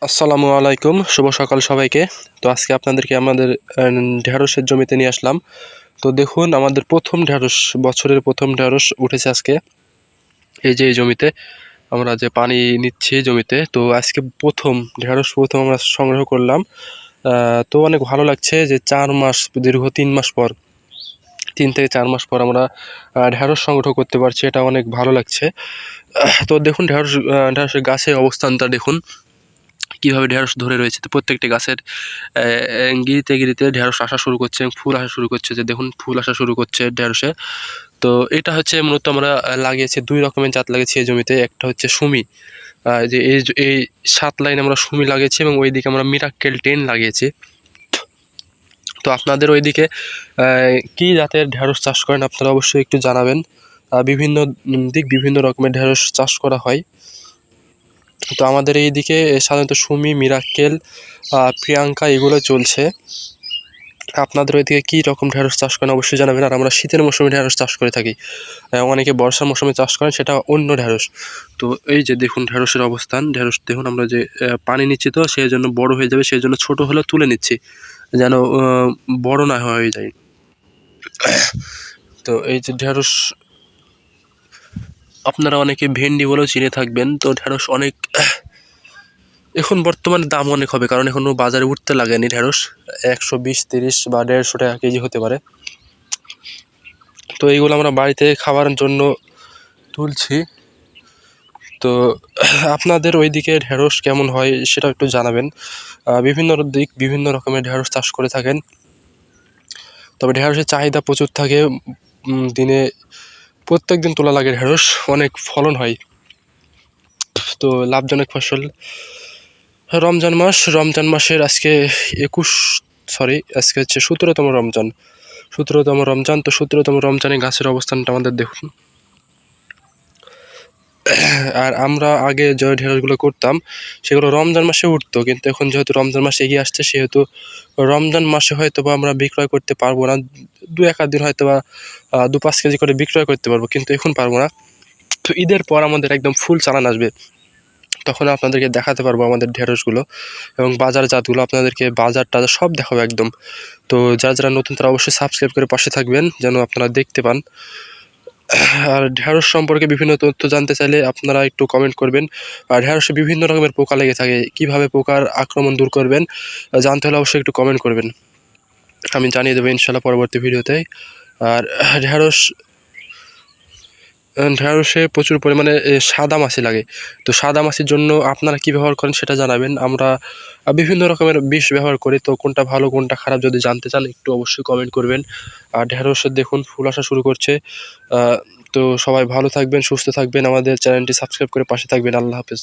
আসসালামু আলাইকুম, শুভ সকাল সবাইকে। তো আজকে আপনাদেরকে আমাদের ঢেঁড়সের জমিতে নিয়ে আসলাম। তো দেখুন, আমাদের বছরের প্রথম ঢেঁড়স উঠেছে আজকে। এই যে এই জমিতে আমরা যে পানি নিচ্ছি জমিতে, তো আজকে প্রথম আমরা সংগ্রহ করলাম। তো অনেক ভালো লাগছে যে দীর্ঘ 3 মাস পর, 3 থেকে 4 মাস পর আমরা ঢেঁড়স সংগ্রহ করতে পারছি। এটা অনেক ভালো লাগছে। তো দেখুন, ঢেঁড়সের গাছের অবস্থানটা দেখুন কিভাবে ঢেঁড়স ধরে রয়েছে। তো প্রত্যেকটি গাছের গিরিতে গিরিতে ঢেঁড়স আসা শুরু করছে এবং ফুল আসা শুরু করছে। যে দেখুন, ফুল আসা শুরু করছে ঢেঁড়সে। তো এটা হচ্ছে মূলত আমরা লাগিয়েছি 2 রকমের জাত লাগিয়েছি এই জমিতে। একটা হচ্ছে সুমি, যে এই 7 লাইন আমরা সুমি লাগিয়েছি এবং ওইদিকে আমরা মিরাক্কেল 10 লাগিয়েছি। তো আপনাদের ওইদিকে কি জাতের ঢেঁড়স চাষ করেন আপনারা অবশ্যই একটু জানাবেন। বিভিন্ন রকমের ঢেঁড়স চাষ করা হয়। তো আমাদের এইদিকে সাধারণত সুমি, মিরাক্কেল, প্রিয়াঙ্কা এগুলো চলছে। আপনাদের ওইদিকে কী রকম ঢেঁড়স চাষ করেন অবশ্যই জানাবেন। আর আমরা শীতের মৌসুমে ঢেঁড়স চাষ করে থাকি। অনেকে বর্ষার মৌসুমে চাষ করেন, সেটা অন্য ঢেঁড়স। তো এই যে দেখুন ঢেঁড়সের অবস্থান। ঢেঁড়স দেখুন, আমরা যে পানি নিচ্ছি, তো সেই জন্য বড় হয়ে যাবে, সেই জন্য ছোট হলেও তুলে নিচ্ছি যেন বড় না হয়ে যায়। তো এই যে ঢেঁড়স, আপনারা অনেকে ভেন্ডি বলেও চিনে থাকবেন। তো ঢেঁড়স অনেক এখন বর্তমানে দাম অনেক হবে, কারণ এখনও বাজারে উঠতে লাগেনি ঢেঁড়স। 120, 30 বা 150 টাকা কেজি হতে পারে। তো এইগুলো আমরা বাড়িতে খাওয়ার জন্য তুলছি। তো আপনাদের ওইদিকে ঢেঁড়স কেমন হয় সেটা একটু জানাবেন। বিভিন্ন রকমের ঢেঁড়স চাষ করে থাকেন। তবে ঢেঁড়সের চাহিদা প্রচুর থাকে। দিনে প্রত্যেক দিন তোলা লাগে ঢেঁড়স, অনেক ফলন হয়। তো লাভজনক ফসল। রমজান মাসের আজকে আজকে হচ্ছে 17তম রমজান। তো 17তম রমজানে গাছের অবস্থানটা আমাদের দেখুন। আর আমরা আগে যে ঢেঁড়সগুলো করতাম সেগুলো রমজান মাসে উঠতো, কিন্তু এখন যেহেতু রমজান মাসে এগিয়ে আসছে, সেহেতু রমজান মাসে হয়তো বা আমরা বিক্রয় করতে পারবো না। 2-1 দিন হয়তো বা 2-5 কেজি করে বিক্রয় করতে পারবো, কিন্তু এখন পারবো না। তো ঈদের পর আমাদের একদম ফুল চালান আসবে, তখন আপনাদেরকে দেখাতে পারবো আমাদের ঢেঁড়সগুলো এবং বাজার জাতগুলো। আপনাদেরকে বাজার টাজার সব দেখাবো একদম। তো যারা নতুন তারা অবশ্যই সাবস্ক্রাইব করে পাশে থাকবেন, যেন আপনারা দেখতে পান। আর ঢেঁড়স সম্পর্কে বিভিন্ন তথ্য জানতে চাইলে আপনারা একটু কমেন্ট করবেন। আর ঢেঁড়সে বিভিন্ন রকমের পোকা লেগে থাকে, কিভাবে পোকার আক্রমণ দূর করবেন জানতে হলে অবশ্যই একটু কমেন্ট করবেন, আমি জানিয়ে দেবো ইনশাল্লাহ পরবর্তী ভিডিওতে। আর ঢেঁড়সে প্রচুর পরিমাণে সাদা মাছি লাগে। তো সাদা মাছির জন্য আপনারা কী ব্যবহার করেন সেটা জানাবেন। আমরা বিভিন্ন রকমের বিষ ব্যবহার করি, তো কোনটা ভালো কোনটা খারাপ যদি জানতে চান একটু অবশ্যই কমেন্ট করবেন। আর ঢেঁড়সের দেখুন ফুল আসা শুরু করছে। তো সবাই ভালো থাকবেন, সুস্থ থাকবেন, আমাদের চ্যানেলটি সাবস্ক্রাইব করে পাশে থাকবেন। আল্লাহ হাফেজ।